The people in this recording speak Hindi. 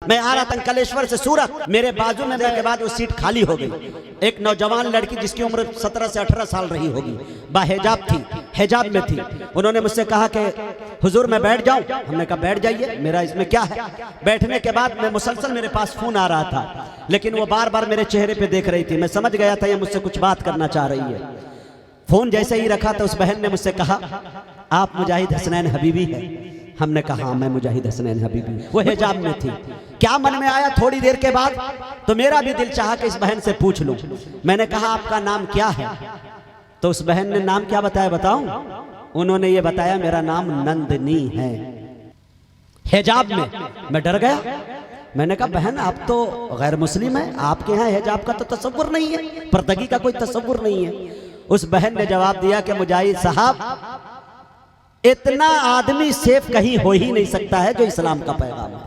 मैं आ रहा था अंकलेश्वर से सूरत, मेरे बाजू में के बाद वो सीट खाली हो गई। एक नौजवान लड़की जिसकी उम्र 17 से 18 साल रही होगी, बाहिजाब थी, हिजाब में थी। उन्होंने मुझसे कहा कि हुजूर मैं बैठ जाऊं। हमने कहा बैठ जाइए, मेरा इसमें क्या है। बैठने के बाद मैं मुसलसल, मेरे पास फोन आ रहा था, लेकिन वो बार बार मेरे चेहरे पे देख रही थी। मैं समझ गया था ये मुझसे कुछ बात करना चाह रही है। फोन जैसे ही रखा तो उस बहन ने मुझसे कहा आप मुजाहिद हसनैन हबीबी है। हमने कहा हाँ मैं मुजाहिद हसनैन हबीबी। वो हिजाब में थी। क्या मन में आया थोड़ी देर के बाद, तो मेरा भी दिल चाहा कि इस बहन से पूछ लूं। मैंने कहा आपका नाम क्या है? तो उस बहन ने नाम क्या बताया बताऊं? उन्होंने ये बताया मेरा नाम नंदनी है। हिजाब में। मैं डर गया। मैंने कहा बहन आप तो गैर मुस्लिम है, आपके यहाँ हिजाब का तो तसव्वुर नहीं है, पर्दगी का कोई तसव्वुर नहीं है। उस बहन ने जवाब दिया कि मुजाहिद साहब इतना आदमी सेफ कहीं हो ही नहीं सकता है जो इस्लाम का पैगाम है।